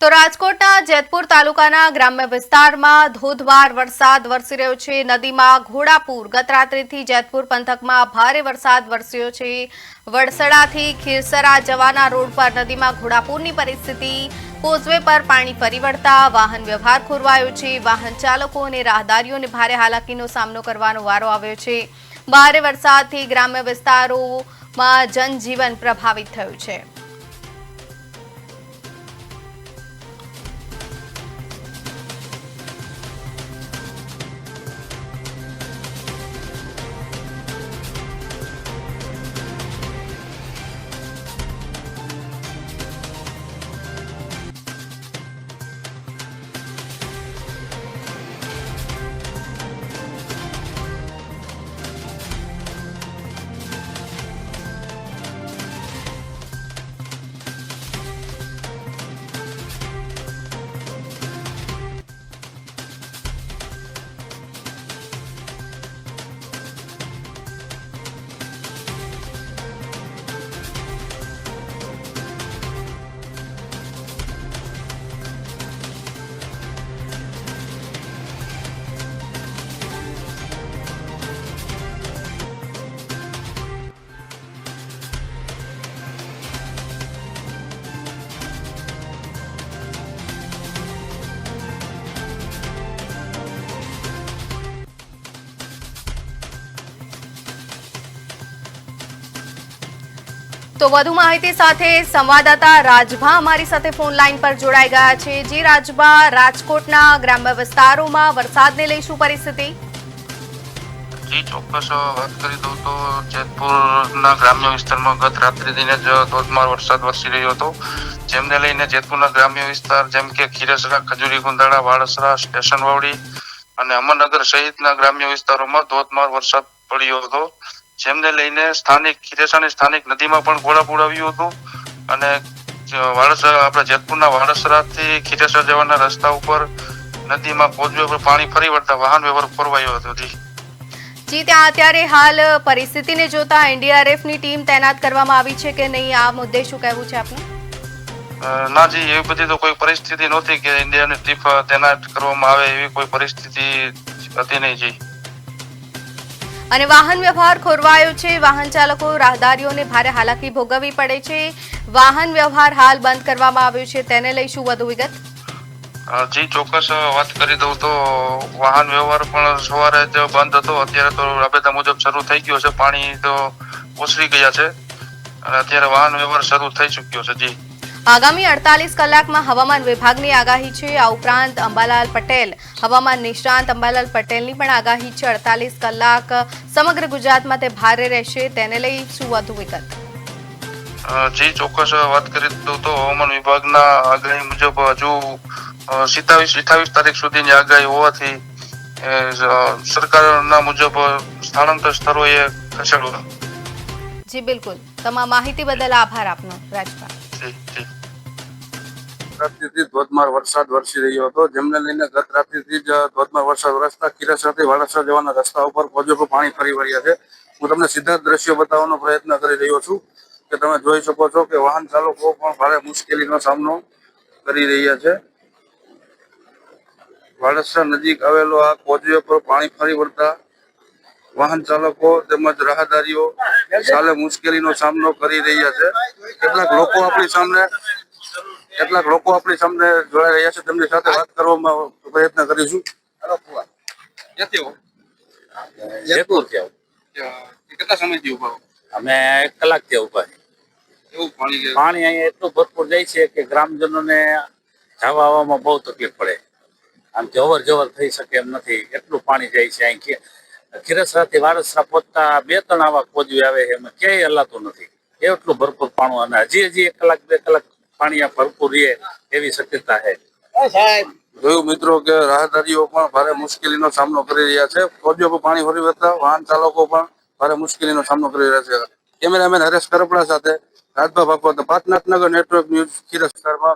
તો રાજકોટના જેતપુર તાલુકાના ગ્રામ્ય વિસ્તારમાં ધોધમાર વરસાદ વરસી રહ્યો છે। નદીમાં ઘોડાપૂર ગત રાત્રિથી જેતપુર પંથકમાં ભારે વરસાદ વરસ્યો છે। વડસડાથી ખીરસરા જવાના રોડ પર નદીમાં ઘોડાપૂરની પરિસ્થિતિ। કોઝવે પર પાણી ફરી વળતા વાહન વ્યવહાર ખોરવાયો છે। વાહન ચાલકો અને રાહદારીઓને ભારે હાલાકીનો સામનો કરવાનો વારો આવ્યો છે। ભારે વરસાદથી ગ્રામ્ય વિસ્તારોમાં જનજીવન પ્રભાવિત થયું છે। તો વધુ માહિતી સાથે સંવાદદાતા રાજભા અમારી સાથે ફોન લાઈન પર જોડાઈ ગયા છે। જી રાજભા, રાજકોટના ગ્રામ્ય વિસ્તારોમાં વરસાદને લઈ શું પરિસ્થિતિ? જી ચોક્કસ વાત કરી દઉં તો જેતપુરના ગ્રામ્ય વિસ્તારમાં ગત રાત્રિથી જ ધોધમાર વરસાદ વરસી રહ્યો હતો, જેમને લઈને જેતપુરના ગ્રામ્ય વિસ્તાર જેમ કે ખીરસરા, ખજૂરી ગુંદાળા, વાળસરા, સ્ટેશન વાવડી અને અમરનગર સહિતના ગ્રામ્ય વિસ્તારોમાં ધોધમાર વરસાદ પડ્યો હતો, જેમને લઈને ખીરસરાની સ્થાનિક નદીમાં પણ ઘોડાપૂર આવ્યું હતું અને વાળસરા આપણે જેતપુરના વાળસરાથી ખીરસરા જવાના રસ્તા ઉપર નદીમાં કોઝવે પર પાણી ફરી વળતા વાહન વ્યવહાર ખોરવાયો હતો। જી, ત્યાં અત્યારે હાલ પરિસ્થિતિને જોતા એનડીઆરએફની ટીમ તૈનાત કરવામાં આવી છે કે નહીં, આ મુદ્દે શું કહેવું છે આપનું? ના જી, એવી બધી તો કોઈ પરિસ્થિતિ નહોતી કે ઇન્ડિયાની ટીમ તૈનાત કરવામાં આવે, એવી કોઈ પરિસ્થિતિ હતી નહીં જી। અને વાહન વ્યવહાર ખોરવાયો છે, વાહન ચાલકો રાહદારીઓને ભારે હાલાકી ભોગવવી પડે છે। વાહન વ્યવહાર હાલ બંધ કરવામાં આવ્યો છે, તેને લઈ શું વધુ વિગત? જી ચોક્કસ વાત કરી દઉં તો વાહન વ્યવહાર પણ સવારે જ બંધ હતો, અત્યારે તો રાબેતા મુજબ શરૂ થઈ ગયો છે। પાણી તો ઓસરી ગયા છે અને અત્યારે વાહન વ્યવહાર શરૂ થઈ ચુક્યો છે જી। આગામી 48 કલાકમાં હવામાન વિભાગની આગાહી છે। આ ઉપરાંત અંબાલાલ પટેલ, હવામાન નિષ્ણાંત અંબાલાલ પટેલની પણ આગાહી છે। 48 કલાક સમગ્ર ગુજરાતમાં તે ભારે રહેશે, તેને લઈ શું વધુ વિગત? જી ચોક્કસ વાત કરી દઉં તો હવામાન વિભાગના આગાહી મુજબ હજુ 27-28 તારીખ સુધીની આગાહી હોવાથી સરકારના મુજબ સ્થળાંતર સ્થળોએ ખસેડવા। જી બિલકુલ, તમામ માહિતી બદલ આભાર આપનો રાજભા। રાત્રિથી ધોધમાર વરસાદ વરસી રહ્યો હતો, જેમને લઈને ગત રાત્રિથી જ ધોધમાર વરસાદ વરસતા ખીરસરાથી વાળસરા જવાના રસ્તા ઉપર કોઝવે પર પાણી ફરી વળ્યા છે। હું તમને સીધા દ્રશ્યો બતાવવાનો પ્રયત્ન કરી રહ્યો છું કે તમે જોઈ શકો છો કે વાહન ચાલકો પણ ભારે મુશ્કેલીનો સામનો કરી રહ્યા છે। વાળસરા નજીક આવેલો આ કોઝવે પર પાણી ફરી વળતા વાહન ચાલકો તેમજ રાહદારીઓ સામે મુશ્કેલીનો સામનો કરી રહ્યા છે। કેટલાક લોકો આપણી સામે જોડાઈ રહ્યા છે, તેમની સાથે વાત કરવામાં પ્રયત્ન કરીશું। કેટલા સમયથી ઉભા? અમે 1 કલાકથી ઉભા છે। એવું પાણી અહીંયા એટલું ભરપૂર જાય છે કે ગ્રામજનોને જવા આવવામાં બહુ તકલીફ પડે, આમ અવર જવર થઈ શકે એમ નથી, એટલું પાણી જાય છે। અહીં ખીરસરાથી વાળસરા પહોંચતા 2-3 આવા કોઝવે આવે છે, એમાં ક્યાંય હલાતું નથી, એટલું ભરપૂર પાણી, અને હજી 1 કલાક 2 કલાક પાણી આ ભરપૂર રહે એવી શક્યતા છે। જોયું મિત્રો કે રાહદારીઓ પણ ભારે મુશ્કેલીનો સામનો કરી રહ્યા છે। કોઝવે પર પાણી ફરી વળતા વાહન ચાલકો પણ ભારે મુશ્કેલીનો સામનો કરી રહ્યા છે। કેમેરામેન હરેશ કરપડા સાથે રાજભા ભાગવત, પાટનગર નેટવર્ક ન્યૂઝ, ખીરસરામાં।